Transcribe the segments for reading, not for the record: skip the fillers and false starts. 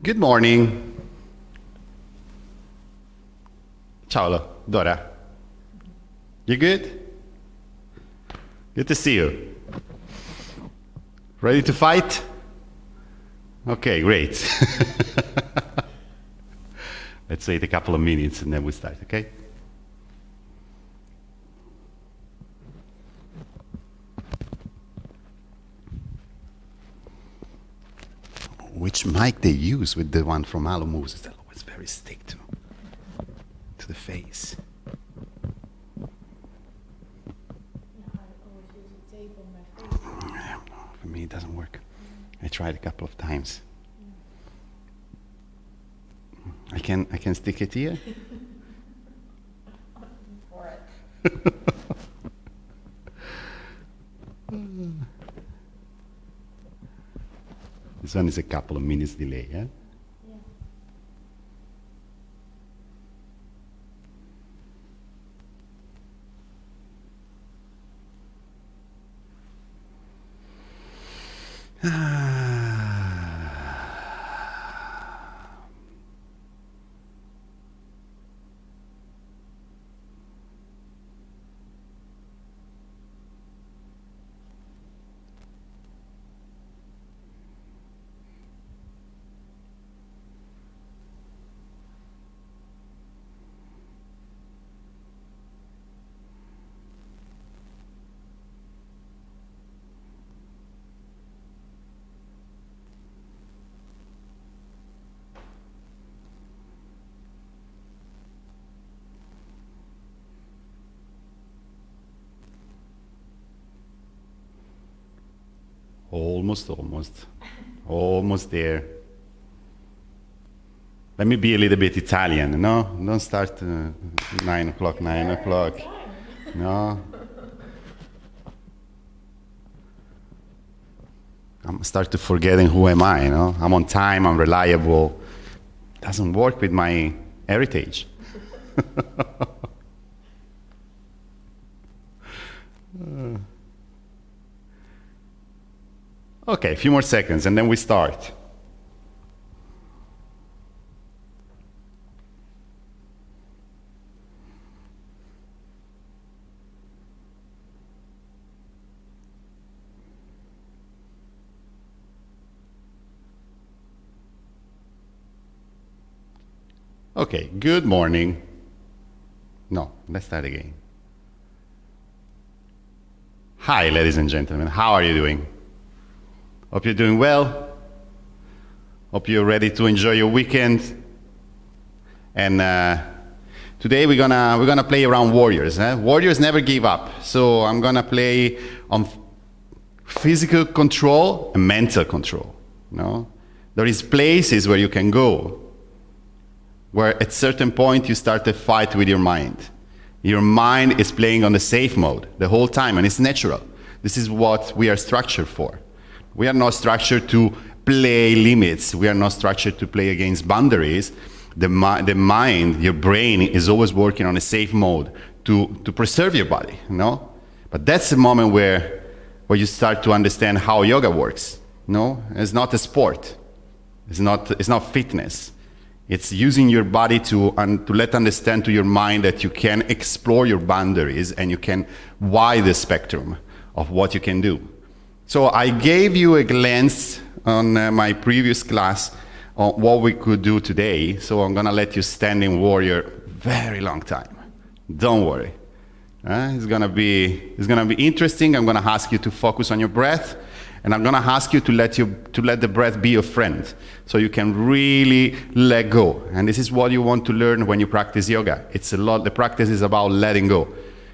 Good morning. Ciao, Dora. You good? Good to see you. Ready to fight? Okay, great. Let's wait a couple of minutes and then we start, okay? Which mic they use with the one from Alamoose is always very stick to the face. Yeah, for me it doesn't work. I tried a couple of times. I can stick it here. For it. This one is a couple of minutes delay, yeah? Almost there. Let me be a little bit Italian, no? Don't start 9 o'clock. No. I'm start to forgetting who am I, no? I'm on time, I'm reliable. Doesn't work with my heritage. Okay, a few more seconds and then we start. Okay, good morning. No, let's start again. Hi, ladies and gentlemen, how are you doing? Hope you're doing well. Hope you're ready to enjoy your weekend. And today we're gonna play around warriors. Warriors never give up. So I'm gonna play on physical control and mental control. No, there is places where you can go, where at certain point you start a fight with your mind. Your mind is playing on the safe mode the whole time, and it's natural. This is what we are structured for. We are not structured to play limits. We are not structured to play against boundaries. The mind, your brain, is always working on a safe mode to preserve your body, no? But that's the moment where you start to understand how yoga works, no? It's not a sport. It's not fitness. It's using your body to let understand to your mind that you can explore your boundaries and you can widen the spectrum of what you can do. So I gave you a glance on my previous class on what we could do today. So I'm gonna let you stand in warrior very long time. Don't worry. It's gonna be interesting. I'm gonna ask you to focus on your breath, and I'm gonna ask you to let the breath be your friend, so you can really let go. And this is what you want to learn when you practice yoga. The practice is about letting go.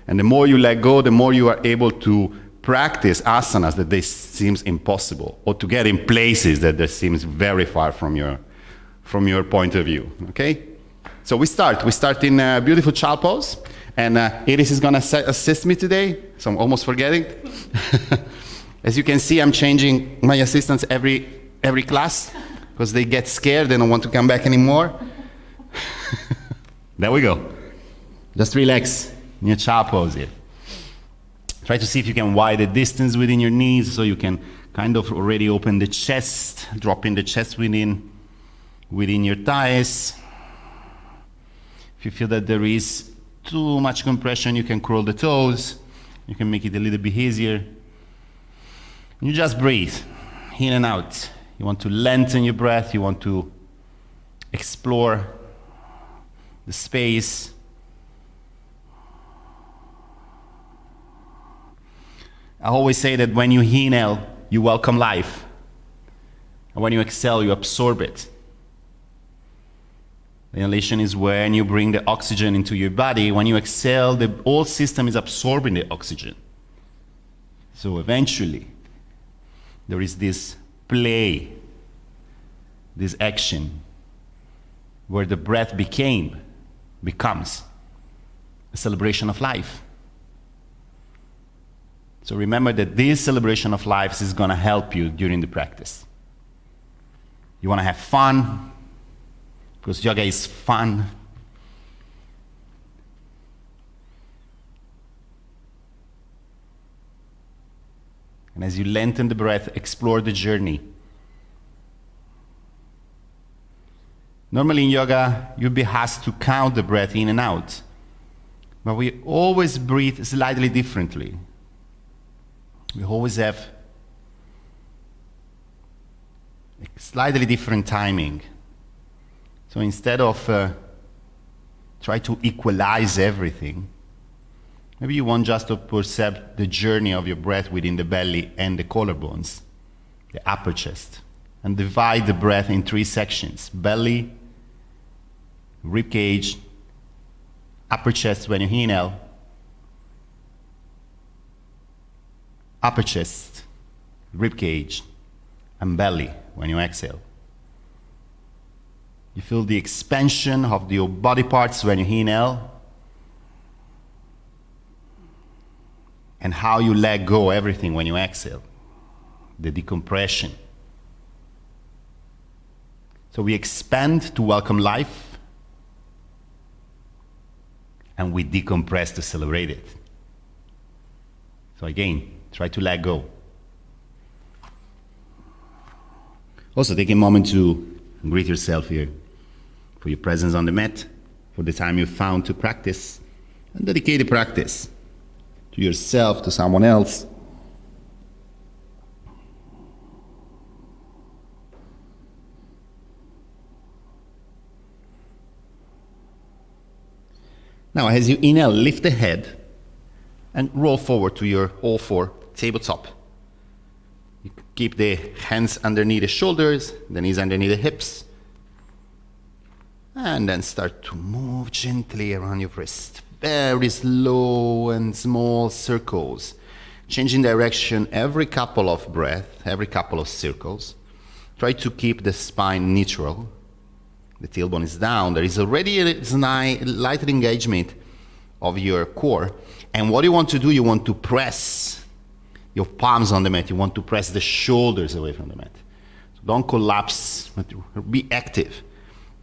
And the more you let go, the more you are able to practice asanas that they seems impossible, or to get in places that seems very far from your point of view. Okay, so we start in a beautiful child pose, and Iris is gonna assist me today, so I'm almost forgetting. As you can see, I'm changing my assistants every class because they get scared, they don't want to come back anymore. There we go. Just relax in your child pose here. Try to see if you can widen the distance within your knees, so you can kind of already open the chest, dropping the chest within within your thighs. If you feel that there is too much compression, you can curl the toes. You can make it a little bit easier. You just breathe in and out. You want to lengthen your breath. You want to explore the space. I always say that when you inhale, you welcome life. And when you exhale, you absorb it. The inhalation is when you bring the oxygen into your body. When you exhale, the whole system is absorbing the oxygen. So eventually, there is this play, this action, where the breath becomes a celebration of life. So remember that this celebration of life is going to help you during the practice. You want to have fun, because yoga is fun. And as you lengthen the breath, explore the journey. Normally in yoga, you'll be asked to count the breath in and out. But we always breathe slightly differently. We always have a slightly different timing. So instead of try to equalize everything, maybe you want just to perceive the journey of your breath within the belly and the collarbones, the upper chest, and divide the breath in 3 sections: belly, rib cage, upper chest when you inhale, upper chest, rib cage, and belly when you exhale. You feel the expansion of your body parts when you inhale, and how you let go everything when you exhale, the decompression. So we expand to welcome life, and we decompress to celebrate it. So again, try to let go. Also take a moment to greet yourself here for your presence on the mat, for the time you found to practice, and dedicate the practice to yourself, to someone else. Now, as you inhale, lift the head and roll forward to your all four tabletop. You keep the hands underneath the shoulders, the knees underneath the hips, and then start to move gently around your wrist. Very slow and small circles, changing direction every couple of breaths, every couple of circles. Try to keep the spine neutral. The tailbone is down. There is already a light engagement of your core. And what you want to do, you want to press your palms on the mat. You want to press the shoulders away from the mat. So don't collapse, but be active.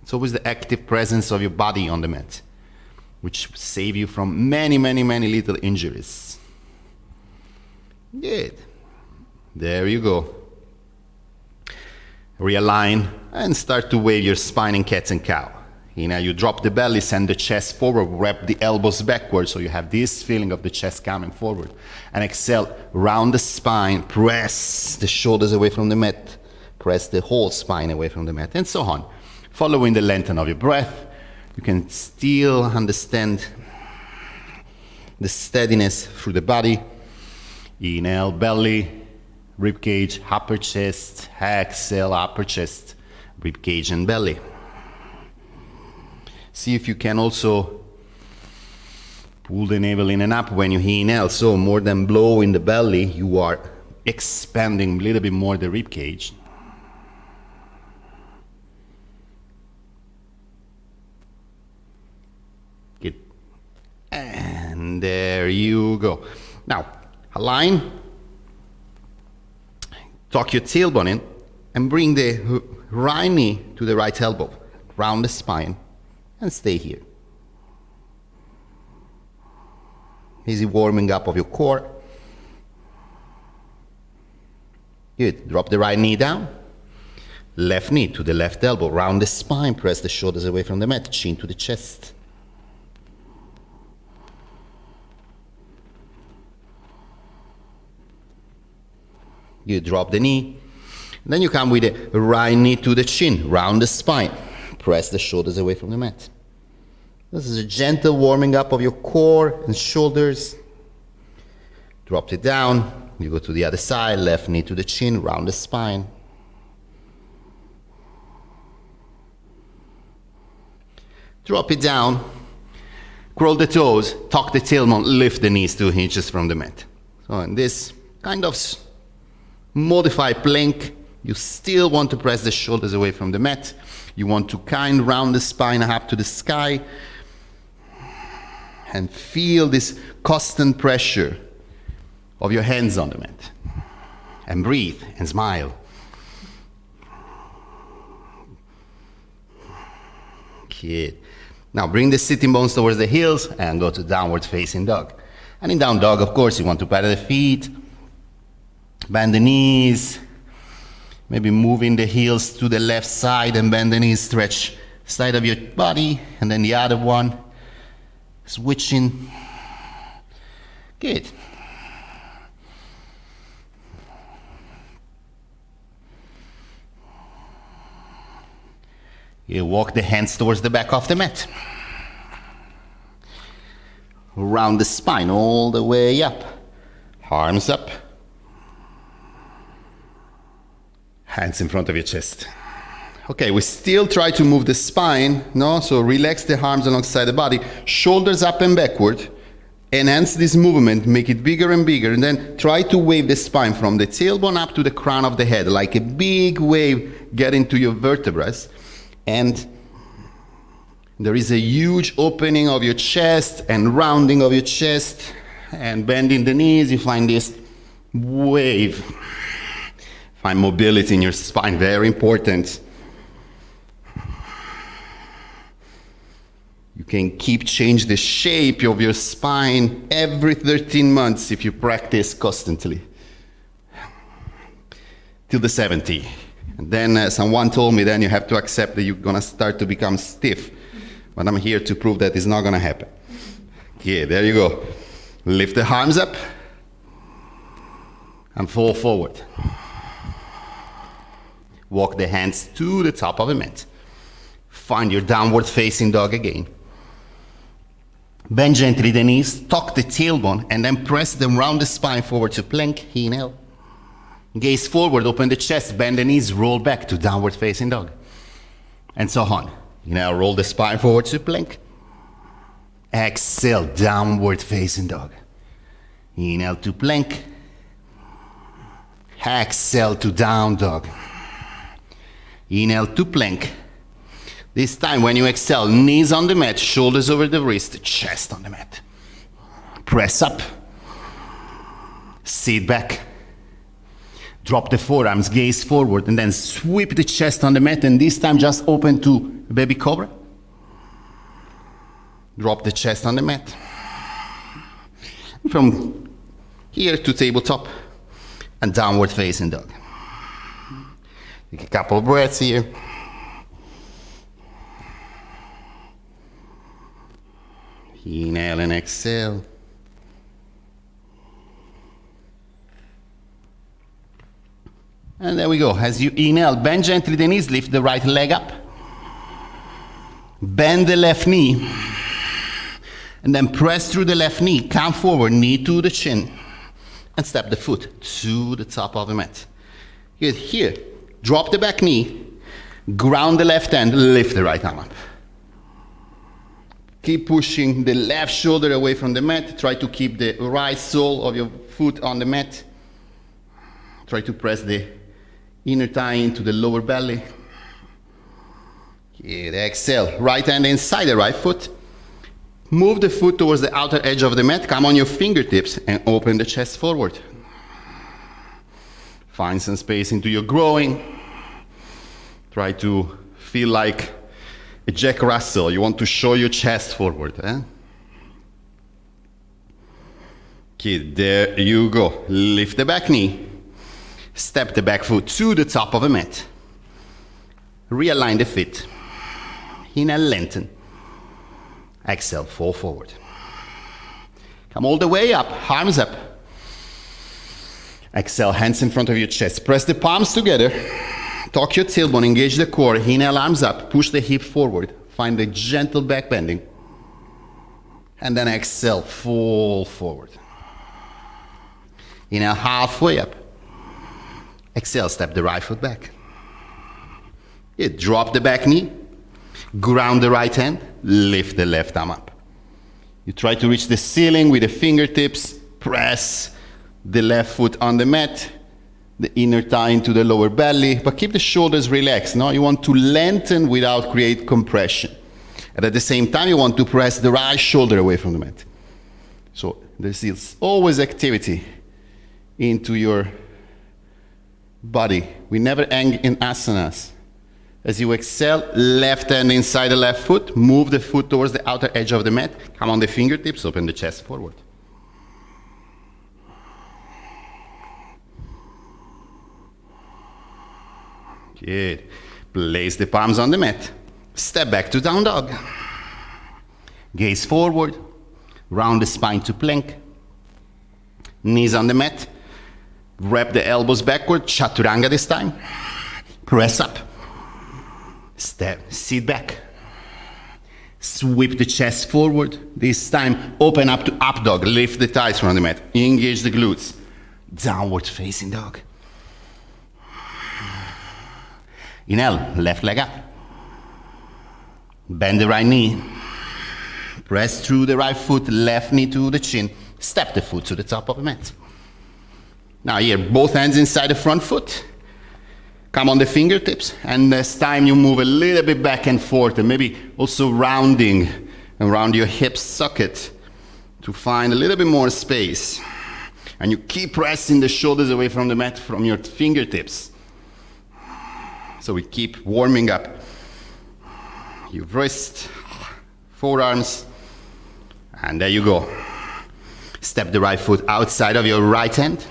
It's always the active presence of your body on the mat, which save you from many, many, many little injuries. Good. There you go. Realign and start to wave your spine in cat and cow. Now you drop the belly, send the chest forward, wrap the elbows backwards, so you have this feeling of the chest coming forward. And exhale, round the spine, press the shoulders away from the mat, press the whole spine away from the mat, and so on. Following the length of your breath, you can still understand the steadiness through the body. Inhale, belly, rib cage, upper chest, exhale, upper chest, rib cage and belly. See if you can also pull the navel in and up when you inhale. So more than blow in the belly, you are expanding a little bit more the rib cage. Good. And there you go. Now, align. Tuck your tailbone in and bring the right knee to the right elbow, round the spine, and stay here. Easy warming up of your core. Good. Drop the right knee down. Left knee to the left elbow. Round the spine. Press the shoulders away from the mat. Chin to the chest. You drop the knee. Then you come with the right knee to the chin. Round the spine. Press the shoulders away from the mat. This is a gentle warming up of your core and shoulders. Drop it down. You go to the other side. Left knee to the chin. Round the spine. Drop it down. Curl the toes. Tuck the tailbone. Lift the knees 2 inches from the mat. So in this kind of modified plank, you still want to press the shoulders away from the mat. You want to kind round the spine up to the sky and feel this constant pressure of your hands on the mat. And breathe and smile. Good. Now bring the sitting bones towards the heels and go to downward facing dog. And in down dog, of course, you want to paddle the feet, bend the knees, maybe moving the heels to the left side and bend the knees, stretch side of your body, and then the other one, switching. Good. You walk the hands towards the back of the mat. Round the spine all the way up. Arms up. Hands in front of your chest. Okay, we still try to move the spine, no? So relax the arms alongside the body, shoulders up and backward. Enhance this movement, make it bigger and bigger, and then try to wave the spine from the tailbone up to the crown of the head, like a big wave getting to your vertebrae. And there is a huge opening of your chest and rounding of your chest and bending the knees. You find this wave. Find mobility in your spine, very important. You can keep change the shape of your spine every 13 months if you practice constantly. Till the 70. And then someone told me then you have to accept that you're gonna start to become stiff. But I'm here to prove that it's not gonna happen. Yeah, there you go. Lift the arms up and fall forward. Walk the hands to the top of the mat. Find your downward facing dog again. Bend gently the knees, tuck the tailbone, and then press them round the spine forward to plank. Inhale. Gaze forward, open the chest, bend the knees, roll back to downward facing dog. And so on. Now roll the spine forward to plank. Exhale, downward facing dog. Inhale to plank. Exhale to down dog. Inhale to plank. This time when you exhale, knees on the mat, shoulders over the wrist, chest on the mat. Press up. Sit back. Drop the forearms, gaze forward, and then sweep the chest on the mat, and this time just open to baby cobra. Drop the chest on the mat. From here to tabletop and downward facing dog. Take a couple of breaths here. Inhale and exhale. And there we go. As you inhale, bend gently the knees, lift the right leg up. Bend the left knee. And then press through the left knee. Come forward, knee to the chin. And step the foot to the top of the mat. Good. Here, drop the back knee. Ground the left hand, lift the right arm up. Keep pushing the left shoulder away from the mat. Try to keep the right sole of your foot on the mat. Try to press the inner thigh into the lower belly. Good. Exhale. Right hand inside the right foot. Move the foot towards the outer edge of the mat. Come on your fingertips and open the chest forward. Find some space into your groin. Try to feel like a Jack Russell. You want to show your chest forward. Okay, there you go. Lift the back knee. Step the back foot to the top of the mat. Realign the feet. Inhale, lengthen. Exhale, fall forward. Come all the way up, arms up. Exhale, hands in front of your chest. Press the palms together. Tuck your tailbone, engage the core. Inhale, arms up. Push the hip forward. Find a gentle back bending. And then exhale, fall forward. Inhale, halfway up. Exhale, step the right foot back. Drop the back knee. Ground the right hand. Lift the left arm up. You try to reach the ceiling with the fingertips. Press the left foot on the mat. The inner thigh into the lower belly. But keep the shoulders relaxed. No? You want to lengthen without create compression. And at the same time, you want to press the right shoulder away from the mat. So there's always activity into your body. We never hang in asanas. As you exhale, left hand inside the left foot. Move the foot towards the outer edge of the mat. Come on the fingertips, open the chest forward. Good. Place the palms on the mat. Step back to down dog. Gaze forward. Round the spine to plank. Knees on the mat. Wrap the elbows backward. Chaturanga this time. Press up. Step. Sit back. Sweep the chest forward. This time, open up to up dog. Lift the thighs from the mat. Engage the glutes. Downward facing dog. Inhale, left leg up. Bend the right knee. Press through the right foot, left knee to the chin. Step the foot to the top of the mat. Now here, both hands inside the front foot. Come on the fingertips, and this time you move a little bit back and forth, and maybe also rounding around your hip socket to find a little bit more space. And you keep pressing the shoulders away from the mat from your fingertips. So we keep warming up your wrist, forearms, and there you go. Step the right foot outside of your right hand.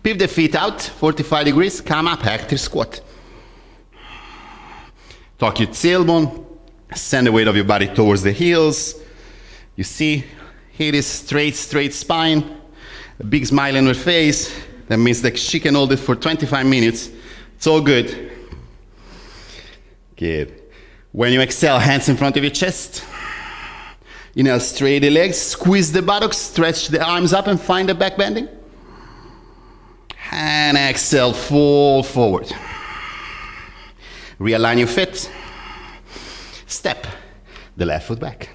Pivot the feet out, 45 degrees, come up, active squat. Tuck your tailbone, send the weight of your body towards the heels. You see, here is straight spine, a big smile on her face. That means that she can hold it for 25 minutes. It's all good. Good. When you exhale, hands in front of your chest. Inhale, straight the legs, squeeze the buttocks, stretch the arms up and find the back bending. And exhale, fall forward. Realign your feet. Step the left foot back.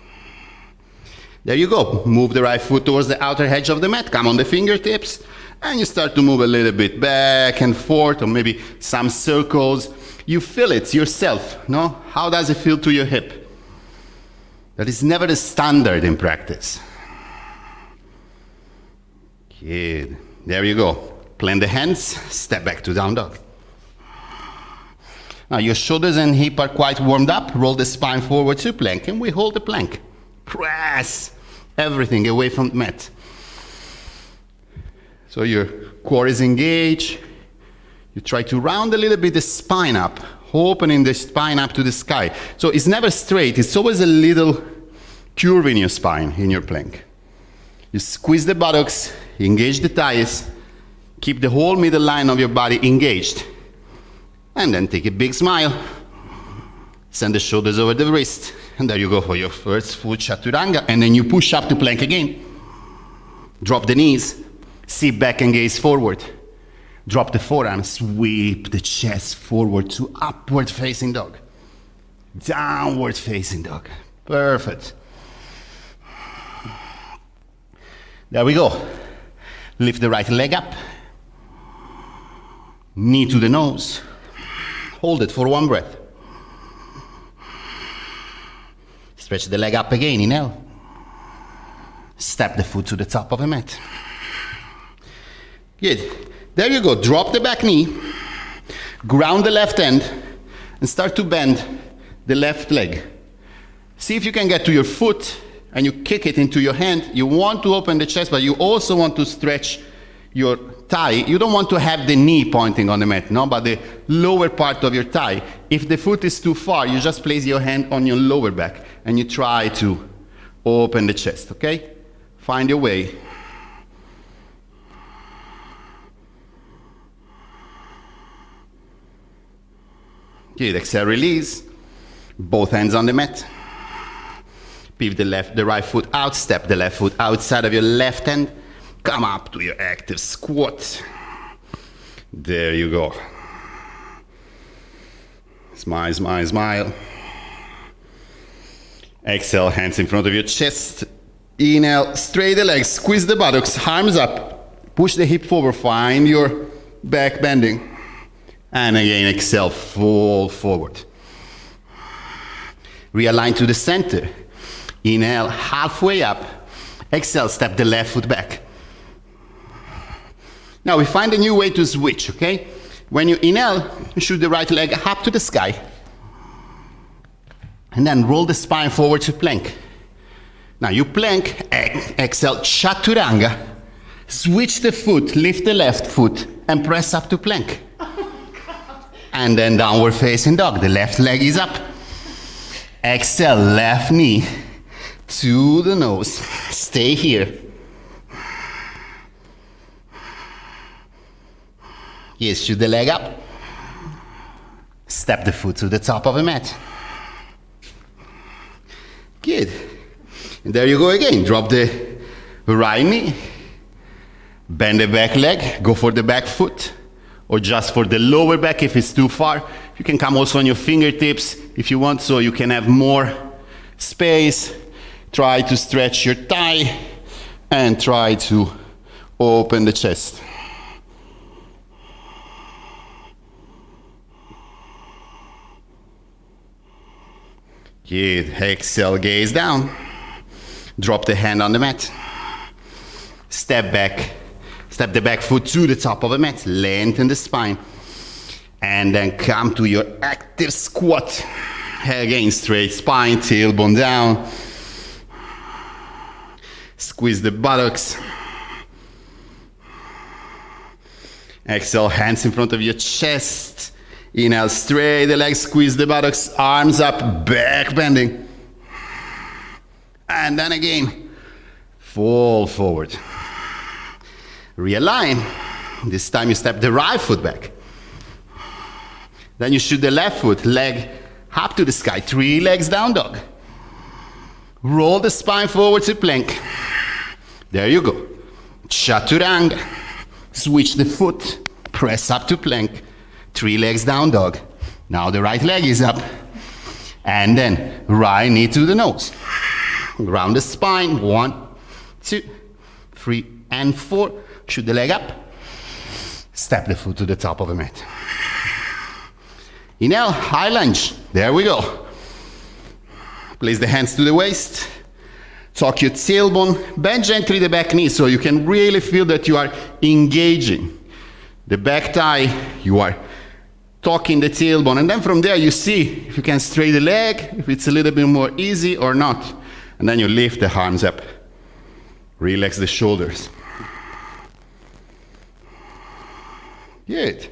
There you go. Move the right foot towards the outer edge of the mat. Come on the fingertips. And you start to move a little bit back and forth, or maybe some circles. You feel it yourself, no? How does it feel to your hip? That is never the standard in practice. Good. There you go. Plant the hands, step back to down dog. Now your shoulders and hip are quite warmed up. Roll the spine forward to plank, and we hold the plank. Press everything away from the mat. So your core is engaged. You try to round a little bit the spine up, opening the spine up to the sky. So it's never straight, it's always a little curve in your spine, in your plank. You squeeze the buttocks, engage the thighs, keep the whole middle line of your body engaged. And then take a big smile. Send the shoulders over the wrist. And there you go for your first full chaturanga. And then you push up to plank again. Drop the knees. Sit back and gaze forward. Drop the forearms. Sweep the chest forward to upward facing dog. Downward facing dog. Perfect. There we go. Lift the right leg up. Knee to the nose. Hold it for one breath. Stretch the leg up again, inhale. Step the foot to the top of the mat. Good. There you go. Drop the back knee. Ground the left hand. And start to bend the left leg. See if you can get to your foot and you kick it into your hand. You want to open the chest, but you also want to stretch your thigh, you don't want to have the knee pointing on the mat, no, but the lower part of your thigh. If the foot is too far, you just place your hand on your lower back and you try to open the chest, okay? Find your way. Good, exhale, release. Both hands on the mat. Pivot the right foot out, step the left foot outside of your left hand. Come up to your active squat. There you go. Smile, smile, smile. Exhale, hands in front of your chest. Inhale, straight the legs, squeeze the buttocks, arms up. Push the hip forward, find your back bending. And again, exhale, fall forward. Realign to the center. Inhale, halfway up. Exhale, step the left foot back. Now we find a new way to switch, okay? When you inhale, you shoot the right leg up to the sky. And then roll the spine forward to plank. Now you plank, exhale, chaturanga. Switch the foot, lift the left foot, and press up to plank. And then downward facing dog. The left leg is up. Exhale, left knee to the nose. Stay here. Yes, shoot the leg up. Step the foot to the top of the mat. Good. And there you go again. Drop the right knee. Bend the back leg. Go for the back foot. Or just for the lower back if it's too far. You can come also on your fingertips if you want, so you can have more space. Try to stretch your thigh and try to open the chest. Good. Exhale, gaze down. Drop the hand on the mat. Step back. Step the back foot to the top of the mat. Lengthen the spine. And then come to your active squat. Again, straight spine, tailbone down. Squeeze the buttocks. Exhale, hands in front of your chest. Inhale, straight the legs, squeeze the buttocks, arms up, back bending. And then again, fall forward. Realign. This time you step the right foot back. Then you shoot the left foot, leg up to the sky, 3 legs down dog. Roll the spine forward to plank. There you go. Chaturanga. Switch the foot, press up to plank. 3 legs down dog. Now the right leg is up. And then right knee to the nose. Round the spine. 1, 2, 3, and 4. Shoot the leg up. Step the foot to the top of the mat. Inhale, high lunge. There we go. Place the hands to the waist. Tuck your tailbone. Bend gently the back knee so you can really feel that you are engaging the back thigh. You are tucking the tailbone. And then from there you see if you can straighten the leg, if it's a little bit more easy or not. And then you lift the arms up. Relax the shoulders. Good.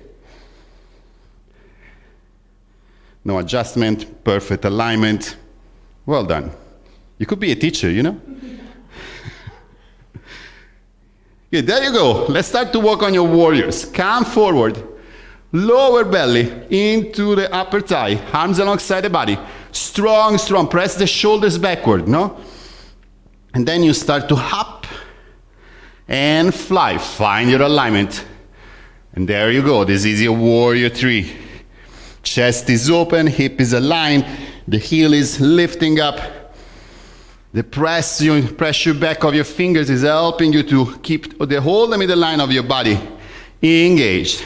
No adjustment, perfect alignment. Well done. You could be a teacher, you know? Good, there you go. Let's start to work on your warriors. Come forward. Lower belly into the upper thigh. Arms alongside the body. Strong, strong. Press the shoulders backward, no? And then you start to hop and fly. Find your alignment. And there you go. This is your warrior 3. Chest is open, hip is aligned, the heel is lifting up. The pressure back of your fingers is helping you to keep the whole middle line of your body engaged.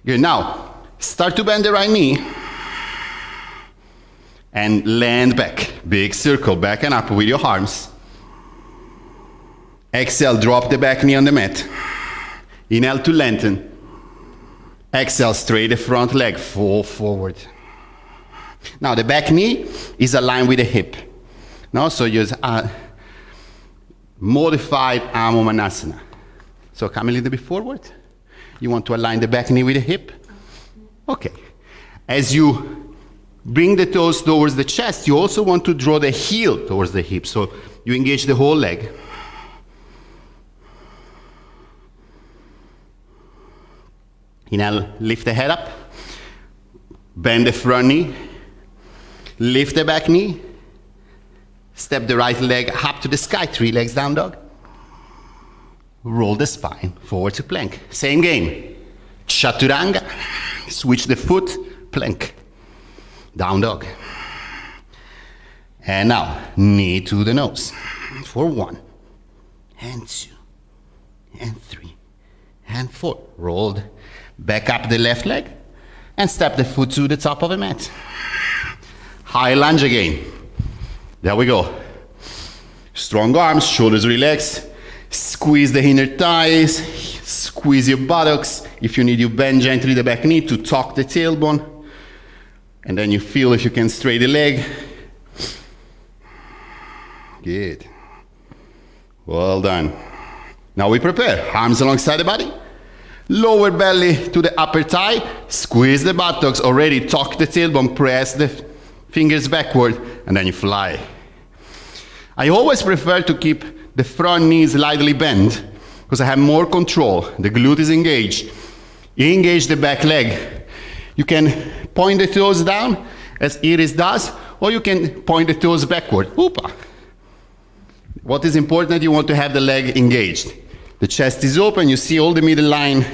Good, now start to bend the right knee and land back. Big circle, back and up with your arms. Exhale, drop the back knee on the mat. Inhale to lengthen. Exhale, straight the front leg, fall forward. Now the back knee is aligned with the hip. No, so you modified arm asana. So come a little bit forward. You want to align the back knee with the hip. Okay. As you bring the toes towards the chest, you also want to draw the heel towards the hip. So you engage the whole leg. Inhale, lift the head up. Bend the front knee. Lift the back knee. Step the right leg up to the sky, 3 legs down dog. Roll the spine forward to plank. Same game. Chaturanga. Switch the foot, plank. Down dog. And now, knee to the nose. For 1, and 2, and 3, and 4. Rolled back up the left leg, and step the foot to the top of the mat. High lunge again. There we go. Strong arms, shoulders relaxed. Squeeze the inner thighs, squeeze your buttocks. If you need, you bend gently the back knee to tuck the tailbone. And then you feel if you can straighten the leg. Good. Well done. Now we prepare. Arms alongside the body. Lower belly to the upper thigh. Squeeze the buttocks. Already tuck the tailbone. Press the fingers backward. And then you fly. I always prefer to keep the front knee slightly bent because I have more control. The glute is engaged. Engage the back leg. You can point the toes down as Iris does, or you can point the toes backward. Oopa. What is important, you want to have the leg engaged. The chest is open, you see all the middle line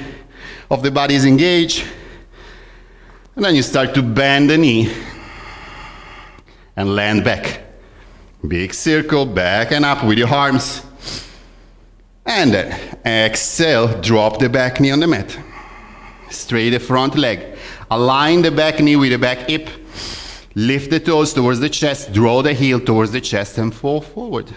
of the body is engaged. And then you start to bend the knee and land back. Big circle, back and up with your arms. And then exhale, drop the back knee on the mat. Straight the front leg. Align the back knee with the back hip. Lift the toes towards the chest, draw the heel towards the chest and fall forward.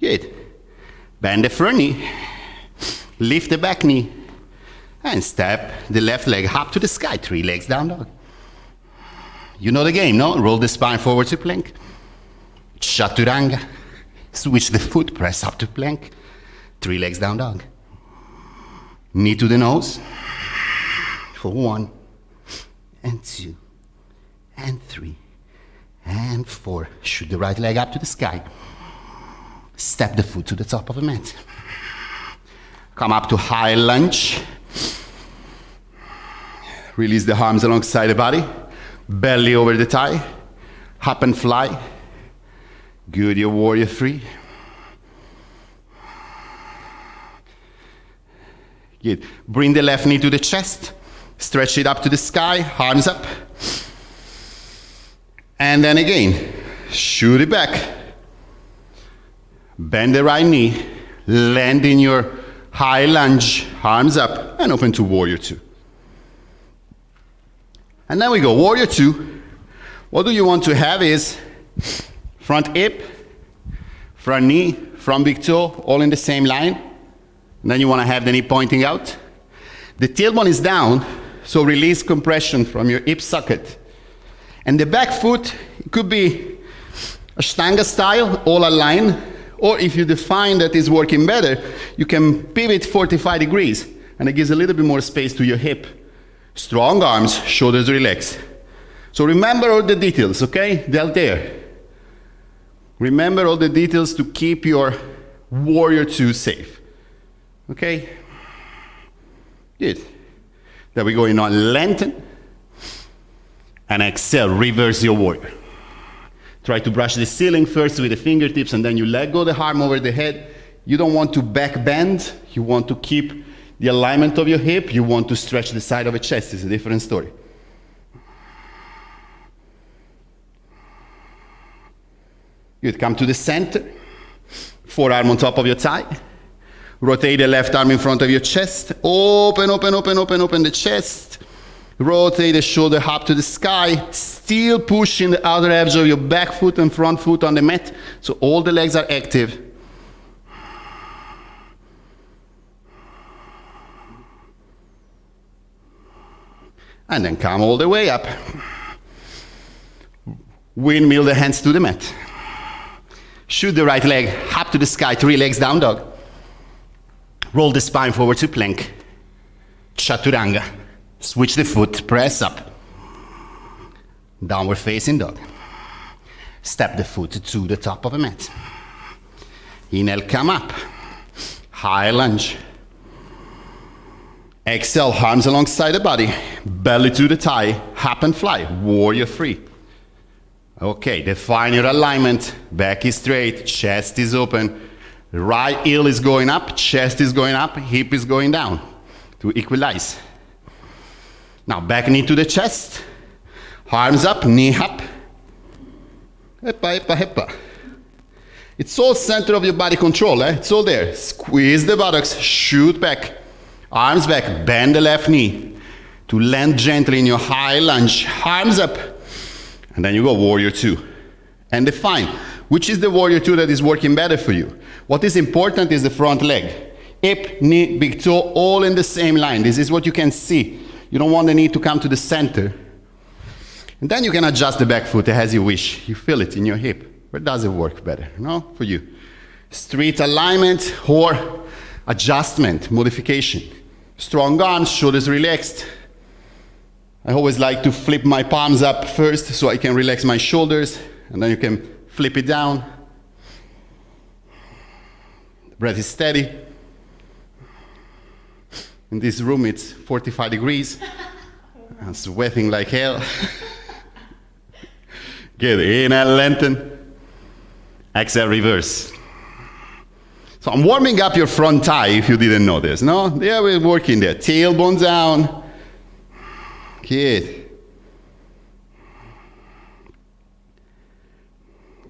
Good. Bend the front knee. Lift the back knee. And step the left leg up to the sky, 3 legs down dog. You know the game, no? Roll the spine forward to plank. Chaturanga. Switch the foot, press up to plank. 3 legs down dog. Knee to the nose. For 1, and 2, and 3, and 4. Shoot the right leg up to the sky. Step the foot to the top of the mat. Come up to high lunge. Release the arms alongside the body. Belly over the thigh. Up and fly. Good, your warrior 3. Good. Bring the left knee to the chest. Stretch it up to the sky. Arms up. And then again, shoot it back. Bend the right knee. Land in your high lunge. Arms up. And open to warrior 2. And then we go, warrior 2. What do you want to have is front hip, front knee, front big toe, all in the same line. And then you want to have the knee pointing out. The tailbone is down, so release compression from your hip socket. And the back foot, it could be Ashtanga style, all aligned. Or if you define that is working better, you can pivot 45 degrees. And it gives a little bit more space to your hip. Strong arms, shoulders relaxed. So remember all the details, okay? They're there. Remember all the details to keep your warrior 2 safe. Okay? Good. There we go, now lengthen. And exhale, reverse your warrior. Try to brush the ceiling first with the fingertips and then you let go the arm over the head. You don't want to back bend. You want to keep the alignment of your hip. You want to stretch the side of the chest. It's a different story. Good, come to the center. Forearm on top of your thigh. Rotate the left arm in front of your chest. Open, open, open, open, open the chest. Rotate the shoulder up to the sky. Still pushing the outer edge of your back foot and front foot on the mat. So all the legs are active. And then come all the way up. Windmill the hands to the mat. Shoot the right leg up to the sky, 3 legs down dog. Roll the spine forward to plank. Chaturanga. Switch the foot, press up. Downward facing dog. Step the foot to the top of the mat. Inhale, come up. High lunge. Exhale, arms alongside the body. Belly to the thigh. Up and fly. Warrior 3. Okay, define your alignment. Back is straight, chest is open. Right heel is going up, chest is going up, hip is going down to equalize. Now back knee to the chest. Arms up, knee up. Heppa, heppa, heppa. It's all center of your body control, eh? It's all there. Squeeze the buttocks, shoot back. Arms back, bend the left knee to land gently in your high lunge. Arms up. And then you go warrior 2. And define which is the warrior 2 that is working better for you. What is important is the front leg. Hip, knee, big toe, all in the same line. This is what you can see. You don't want the knee to come to the center. And then you can adjust the back foot as you wish. You feel it in your hip. Where does it work better? No? For you. Straight alignment or adjustment, modification. Strong arms, shoulders relaxed. I always like to flip my palms up first so I can relax my shoulders, and then you can flip it down. The breath is steady. In this room it's 45 degrees. I'm sweating like hell. Good, inhale, lengthen. Exhale, reverse. So I'm warming up your front thigh if you didn't notice, no? Yeah, we're working there. Tailbone down. Good.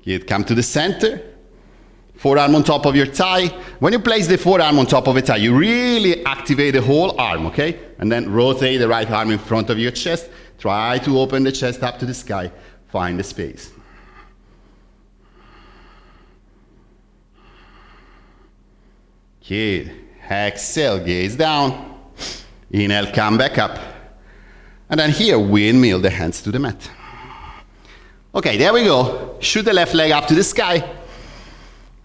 Good, come to the center. Forearm on top of your thigh. When you place the forearm on top of a thigh, you really activate the whole arm, okay? And then rotate the right arm in front of your chest. Try to open the chest up to the sky. Find the space. Good. Exhale, gaze down. Inhale, come back up. And then here, windmill the hands to the mat. Okay, there we go. Shoot the left leg up to the sky.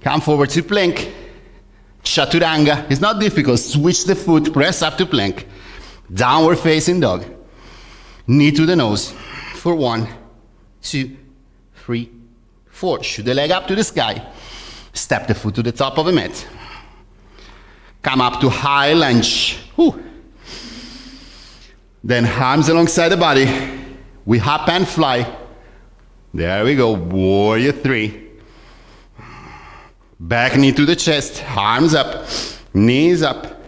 Come forward to plank. Chaturanga. It's not difficult. Switch the foot, press up to plank. Downward facing dog. Knee to the nose. For 1, 2, 3, 4. Shoot the leg up to the sky. Step the foot to the top of the mat. Come up to high lunge. Whew. Then arms alongside the body. We hop and fly. There we go. Warrior 3. Back knee to the chest. Arms up. Knees up.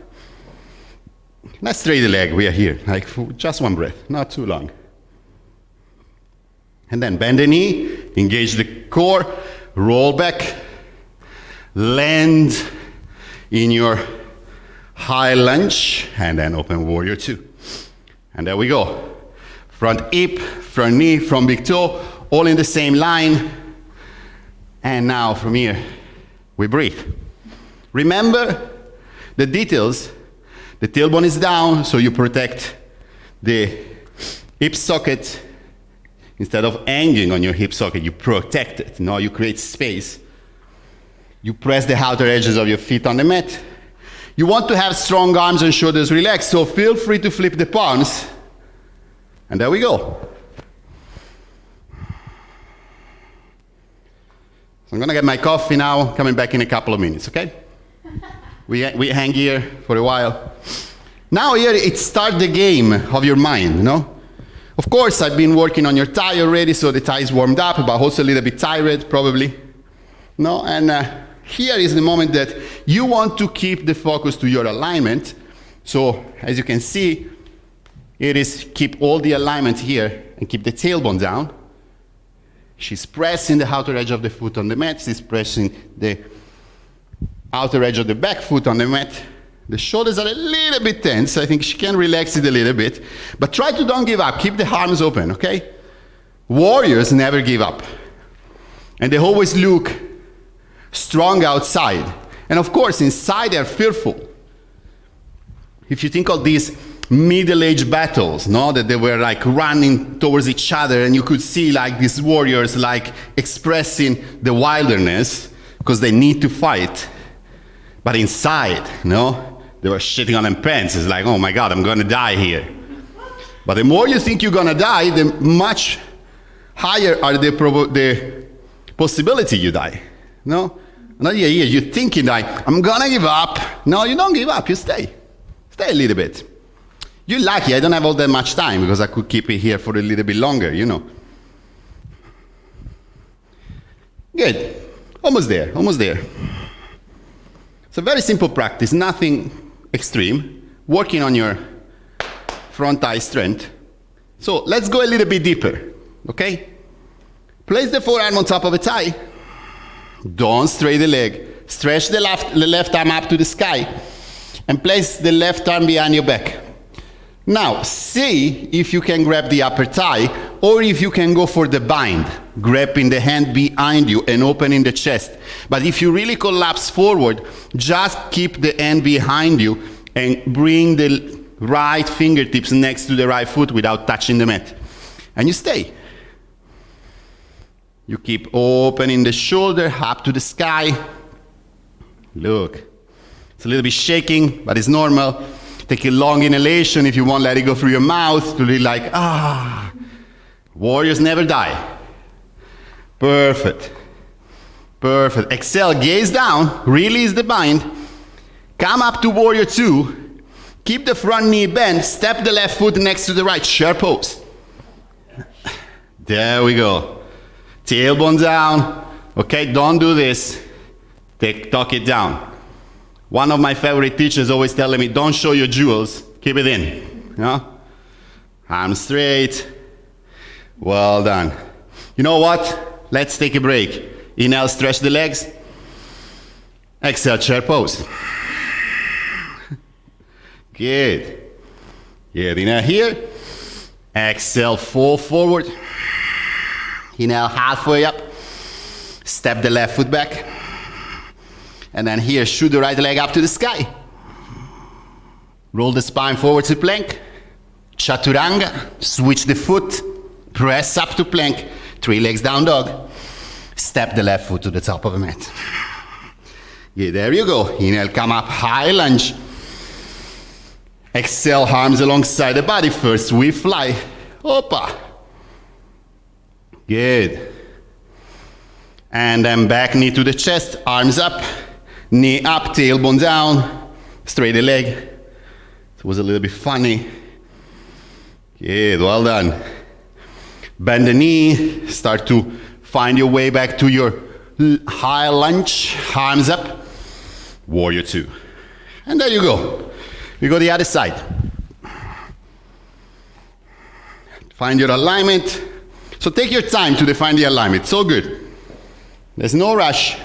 Let's straight the leg. We are here. Like just one breath. Not too long. And then bend the knee. Engage the core. Roll back. Land in your high lunge. And then open warrior 2. And there we go. Front hip, front knee, front big toe, all in the same line. And now from here, we breathe. Remember the details. The tailbone is down, so you protect the hip socket. Instead of hanging on your hip socket, you protect it. Now you create space. You press the outer edges of your feet on the mat. You want to have strong arms and shoulders relaxed, so feel free to flip the palms. And there we go. So I'm gonna get my coffee now, coming back in a couple of minutes, okay? We hang here for a while. Now here, it starts the game of your mind, no? Of course, I've been working on your thigh already, so the thigh is warmed up, but also a little bit tired, probably. No, and here is the moment that you want to keep the focus to your alignment. So, as you can see, it is keep all the alignment here and keep the tailbone down. She's pressing the outer edge of the foot on the mat. She's pressing the outer edge of the back foot on the mat. The shoulders are a little bit tense. I think she can relax it a little bit. But try to don't give up. Keep the arms open, okay? Warriors never give up. And they always look strong outside. And of course, inside they're fearful. If you think of this middle-age battles, no? That they were like running towards each other, and you could see like these warriors like expressing the wilderness because they need to fight. But inside, no? They were shitting on their pants. It's like, oh my God, I'm gonna die here. But the more you think you're gonna die, the much higher are the possibility you die, no? Not here, you're thinking like, I'm gonna give up. No, you don't give up, you stay. Stay a little bit. You're lucky, I don't have all that much time because I could keep it here for a little bit longer, you know. Good, almost there, almost there. It's a very simple practice, nothing extreme, working on your front thigh strength. So let's go a little bit deeper, okay? Place the forearm on top of the thigh. Don't stray the leg. Stretch the left arm up to the sky and place the left arm behind your back. Now, see if you can grab the upper thigh or if you can go for the bind, grabbing the hand behind you and opening the chest. But if you really collapse forward, just keep the hand behind you and bring the right fingertips next to the right foot without touching the mat. And you stay. You keep opening the shoulder up to the sky. Look, it's a little bit shaking, but it's normal. Take a long inhalation if you want, let it go through your mouth to be like, ah. Warriors never die. Perfect. Perfect. Exhale, gaze down, release the bind. Come up to warrior two. Keep the front knee bent, step the left foot next to the right, chair pose. There we go. Tailbone down. Okay, don't do this. Tuck it down. One of my favorite teachers always telling me, don't show your jewels, keep it in. You know? Arms straight. Well done. You know what? Let's take a break. Inhale, stretch the legs. Exhale, chair pose. Good. Good. Inhale here. Exhale, fall forward. Inhale, halfway up. Step the left foot back. And then here, shoot the right leg up to the sky. Roll the spine forward to plank. Chaturanga. Switch the foot. Press up to plank. 3 legs down dog. Step the left foot to the top of the mat. Yeah, there you go. Inhale, come up, high lunge. Exhale, arms alongside the body. First we fly. Opa. Good. And then back knee to the chest, arms up, knee up, tailbone down, straight the leg. It was a little bit funny. Good, well done. Bend the knee, start to find your way back to your high lunge, arms up, warrior two. And there you go. We go the other side. Find your alignment. So take your time to define the alignment, it's all good. There's no rush.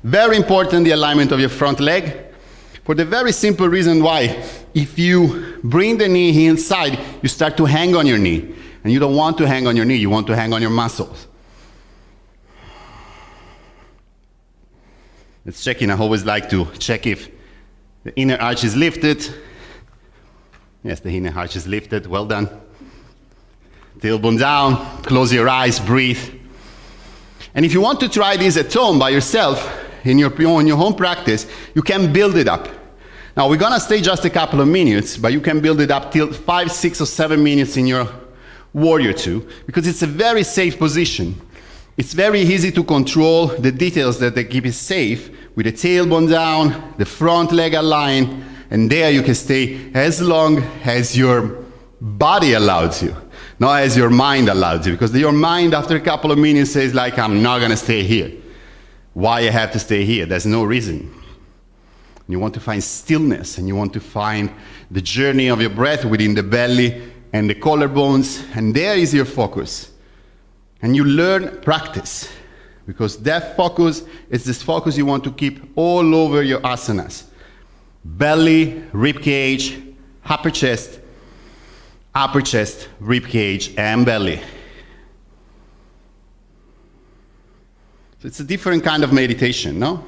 Very important, the alignment of your front leg, for the very simple reason why, if you bring the knee inside, you start to hang on your knee. And you don't want to hang on your knee, you want to hang on your muscles. Let's check in. I always like to check if the inner arch is lifted. Yes, the inner arch is lifted, well done. Tailbone down, close your eyes, breathe. And if you want to try this at home by yourself, in your home practice, you can build it up. Now we're gonna stay just a couple of minutes, but you can build it up till 5, 6, or 7 minutes in your warrior two, because it's a very safe position. It's very easy to control the details that they keep it safe, with the tailbone down, the front leg aligned, and there you can stay as long as your body allows you, not as your mind allows you, because your mind after a couple of minutes says like, I'm not gonna stay here. Why I have to stay here? There's no reason. You want to find stillness, and you want to find the journey of your breath within the belly and the collarbones, and there is your focus. And you learn practice, because that focus is this focus you want to keep all over your asanas. Belly, rib cage, upper chest, rib cage, and belly. So it's a different kind of meditation, no?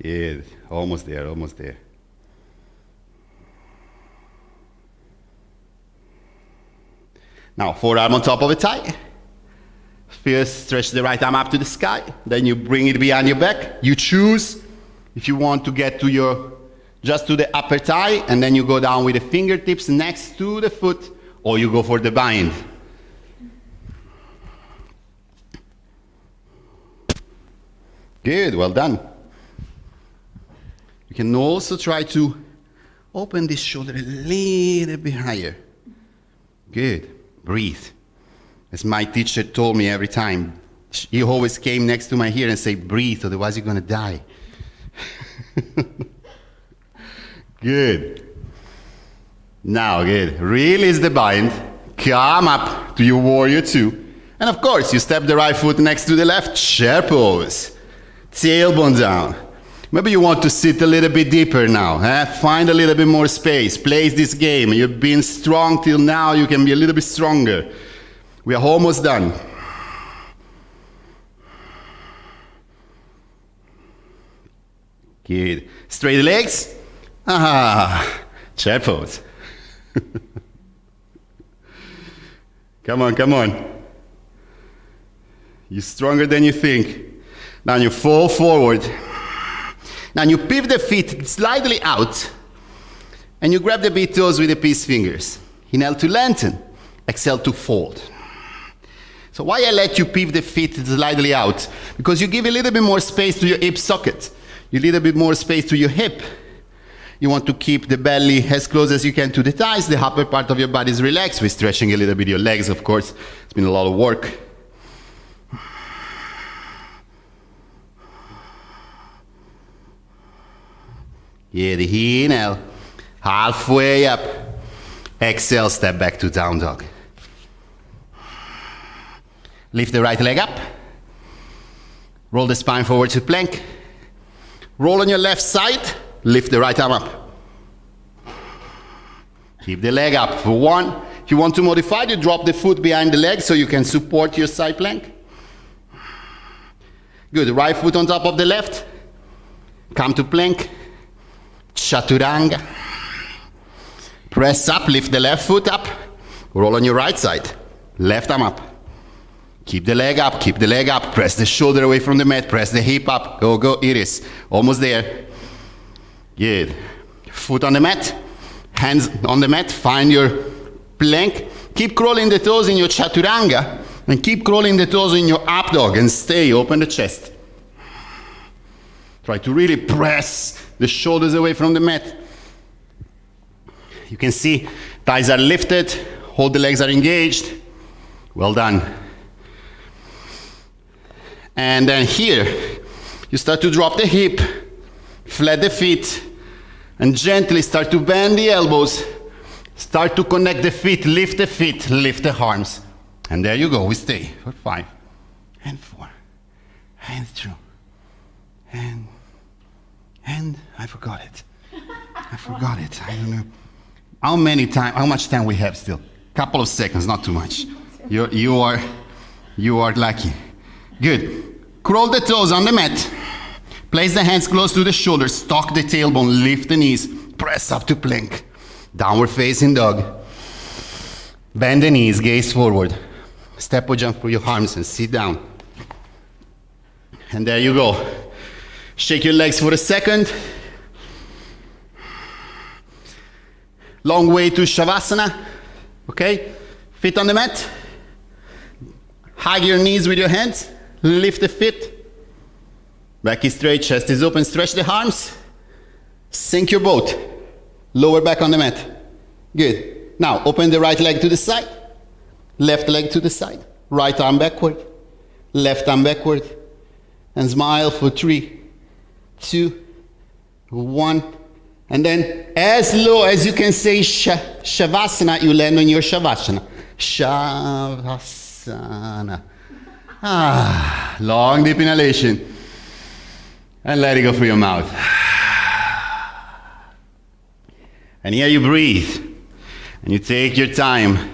Good. Almost there, almost there. Now, forearm on top of the thigh. First, stretch the right arm up to the sky. Then you bring it behind your back. You choose if you want to get to just to the upper thigh, and then you go down with the fingertips next to the foot, or you go for the bind. Good, well done. You can also try to open this shoulder a little bit higher. Good. Breathe. As my teacher told me every time, he always came next to my ear and said, breathe, otherwise you're going to die. Good. Now, good. Release the bind. Come up to your warrior two. And of course, you step the right foot next to the left. Chair pose. Tailbone down. Maybe you want to sit a little bit deeper now. Find a little bit more space. Play this game. You've been strong till now. You can be a little bit stronger. We are almost done. Good. Straight legs. Chair pose. Come on, come on. You're stronger than you think. Now you fall forward. Now you pivot the feet slightly out, and you grab the big toes with the peace fingers. Inhale to lengthen, exhale to fold. So why I let you pivot the feet slightly out? Because you give a little bit more space to your hip socket. You little bit more space to your hip. You want to keep the belly as close as you can to the thighs. The upper part of your body is relaxed. We're stretching a little bit your legs, of course. It's been a lot of work. Yeah, the inhale, halfway up. Exhale, step back to down dog. Lift the right leg up. Roll the spine forward to plank. Roll on your left side. Lift the right arm up. Keep the leg up for one. If you want to modify, you drop the foot behind the leg so you can support your side plank. Good, right foot on top of the left. Come to plank. Chaturanga. Press up, lift the left foot up. Roll on your right side. Left arm up. Keep the leg up, keep the leg up. Press the shoulder away from the mat. Press the hip up. Go, go, Iris. Almost there. Good. Foot on the mat. Hands on the mat. Find your plank. Keep crawling the toes in your chaturanga. And keep crawling the toes in your up dog. And stay, open the chest. Try to really press the shoulders away from the mat. You can see thighs are lifted. Hold the legs are engaged. Well done. And then here, you start to drop the hip, flat the feet, and gently start to bend the elbows. Start to connect the feet, lift the arms. And there you go, we stay for 5, and 4, and 2, and I forgot it. I don't know. How much time we have still? Couple of seconds, not too much. You are lucky. Good. Crawl the toes on the mat. Place the hands close to the shoulders. Tuck the tailbone. Lift the knees. Press up to plank. Downward facing dog. Bend the knees. Gaze forward. Step or jump for your arms and sit down. And there you go. Shake your legs for a second. Long way to Shavasana. Okay? Feet on the mat. Hug your knees with your hands. Lift the feet. Back is straight, chest is open. Stretch the arms. Sink your boat. Lower back on the mat. Good. Now, open the right leg to the side. Left leg to the side. Right arm backward. Left arm backward. And smile for 3, 2, 1. And then, as low as you can say Shavasana, you land on your Shavasana. Shavasana. Long deep inhalation. And let it go through your mouth. And here you breathe. And you take your time.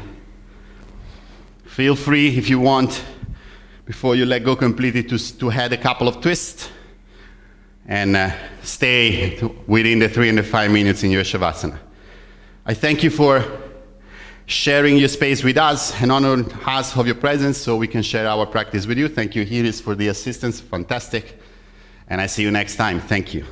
Feel free if you want, before you let go completely, to add a couple of twists. and stay within the 3 and the 5 minutes in your Shavasana. I thank you for sharing your space with us and honor us of your presence so we can share our practice with you. Thank you, Iris, for the assistance. Fantastic. And I see you next time. Thank you.